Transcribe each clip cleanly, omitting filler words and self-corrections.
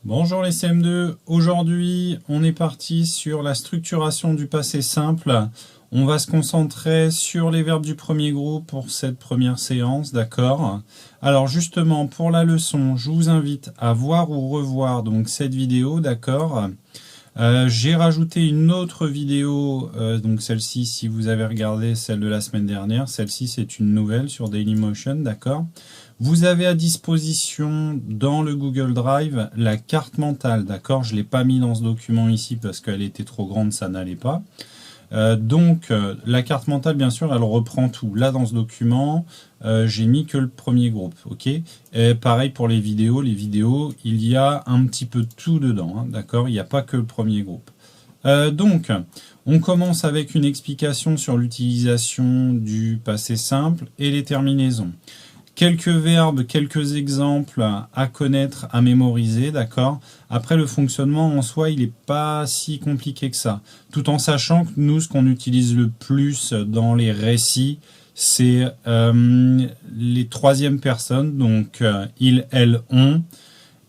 Bonjour les CM2, aujourd'hui on est parti sur la structuration du passé simple. On va se concentrer sur les verbes du premier groupe pour cette première séance, d'accord? Alors justement pour la leçon, je vous invite à voir ou revoir donc cette vidéo, d'accord? J'ai rajouté une autre vidéo, donc celle-ci si vous avez regardé celle de la semaine dernière, celle-ci c'est une nouvelle sur Dailymotion, d'accord? Vous avez à disposition dans le Google Drive la carte mentale, d'accord? Je ne l'ai pas mis dans ce document ici parce qu'elle était trop grande, ça n'allait pas. La carte mentale, bien sûr, elle reprend tout. Là, dans ce document, j'ai mis que le premier groupe, ok? Et pareil pour les vidéos, il y a un petit peu tout dedans, hein, d'accord? Il n'y a pas que le premier groupe. On commence avec une explication sur l'utilisation du passé simple et les terminaisons. Quelques verbes, quelques exemples à connaître, à mémoriser, d'accord? Après, le fonctionnement en soi, il n'est pas si compliqué que ça. Tout en sachant que nous, ce qu'on utilise le plus dans les récits, c'est les troisièmes personnes, donc il, elle, on,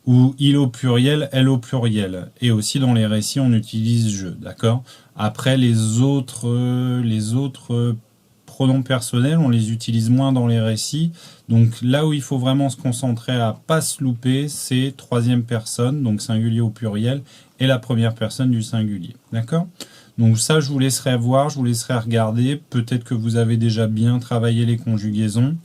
ou il au pluriel, elle au pluriel. Et aussi dans les récits, on utilise je, d'accord? Après, les autres pronoms personnels, on les utilise moins dans les récits. Donc là où il faut vraiment se concentrer à ne pas se louper, c'est troisième personne, donc singulier au pluriel, et la première personne du singulier. D'accord? Donc ça, je vous laisserai voir, je vous laisserai regarder. Peut-être que vous avez déjà bien travaillé les conjugaisons.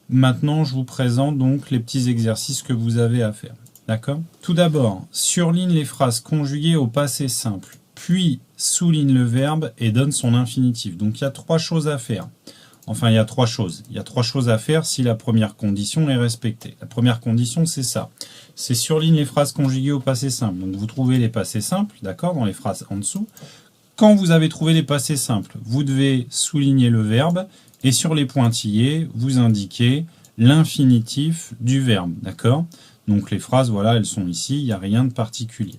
Maintenant, je vous présente donc les petits exercices que vous avez à faire. D'accord? Tout d'abord, surligne les phrases conjuguées au passé simple, puis souligne le verbe et donne son infinitif. Donc il y a trois choses à faire. Enfin, il y a trois choses. Il y a trois choses à faire si la première condition est respectée. La première condition, c'est ça. C'est surligne les phrases conjuguées au passé simple. Donc vous trouvez les passés simples, d'accord, dans les phrases en dessous. Quand vous avez trouvé les passés simples, vous devez souligner le verbe et sur les pointillés, vous indiquez l'infinitif du verbe, d'accord? Donc les phrases, voilà, elles sont ici, il n'y a rien de particulier.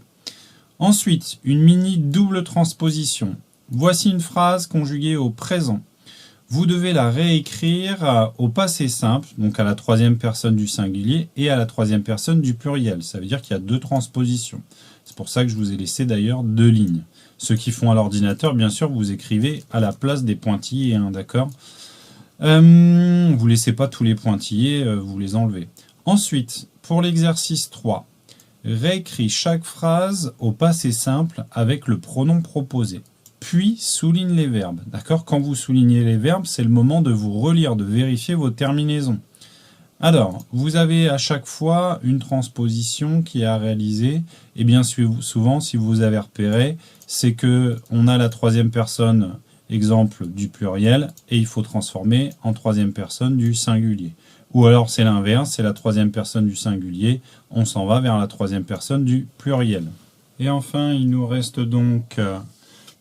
Ensuite, une mini double transposition. Voici une phrase conjuguée au présent. Vous devez la réécrire au passé simple, donc à la troisième personne du singulier et à la troisième personne du pluriel. Ça veut dire qu'il y a deux transpositions. C'est pour ça que je vous ai laissé d'ailleurs deux lignes. Ceux qui font à l'ordinateur, bien sûr, vous écrivez à la place des pointillés, hein, d'accord? Vous ne laissez pas tous les pointillés, vous les enlevez. Ensuite, pour l'exercice 3, réécris chaque phrase au passé simple avec le pronom proposé. Puis souligne les verbes. D'accord? Quand vous soulignez les verbes, c'est le moment de vous relire, de vérifier vos terminaisons. Alors, vous avez à chaque fois une transposition qui est à réaliser. Et bien souvent, si vous avez repéré, c'est que on a la troisième personne, exemple du pluriel, et il faut transformer en troisième personne du singulier. Ou alors c'est l'inverse, c'est la troisième personne du singulier, on s'en va vers la troisième personne du pluriel. Et enfin, il nous reste donc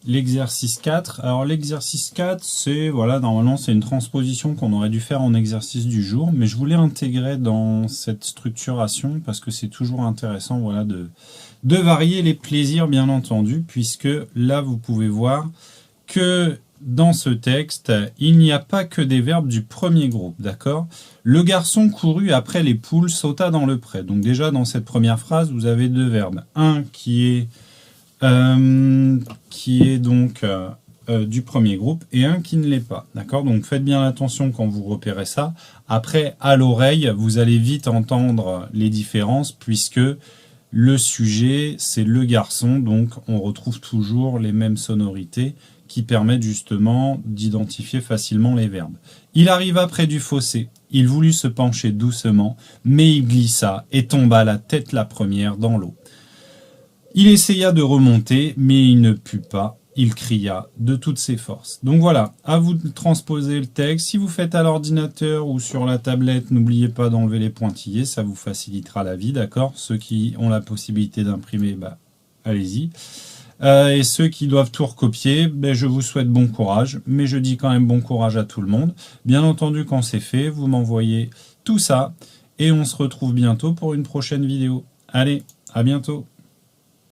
l'exercice 4. Alors l'exercice 4, c'est, voilà, normalement c'est une transposition qu'on aurait dû faire en exercice du jour, mais je voulais intégrer dans cette structuration parce que c'est toujours intéressant, voilà, de varier les plaisirs, bien entendu, puisque là vous pouvez voir que dans ce texte, il n'y a pas que des verbes du premier groupe, d'accord? Le garçon courut après les poules, sauta dans le pré. Donc déjà, dans cette première phrase, vous avez deux verbes. Un qui est donc du premier groupe et un qui ne l'est pas, d'accord? Donc faites bien attention quand vous repérez ça. Après, à l'oreille, vous allez vite entendre les différences puisque le sujet, c'est le garçon, donc on retrouve toujours les mêmes sonorités qui permettent justement d'identifier facilement les verbes. Il arriva près du fossé, il voulut se pencher doucement, mais il glissa et tomba la tête la première dans l'eau. Il essaya de remonter, mais il ne put pas, il cria de toutes ses forces. Donc voilà, à vous de transposer le texte. Si vous faites à l'ordinateur ou sur la tablette, n'oubliez pas d'enlever les pointillés, ça vous facilitera la vie, d'accord? Ceux qui ont la possibilité d'imprimer, allez-y. Et ceux qui doivent tout recopier, je vous souhaite bon courage, mais je dis quand même bon courage à tout le monde. Bien entendu, quand c'est fait, vous m'envoyez tout ça, et on se retrouve bientôt pour une prochaine vidéo. Allez, à bientôt!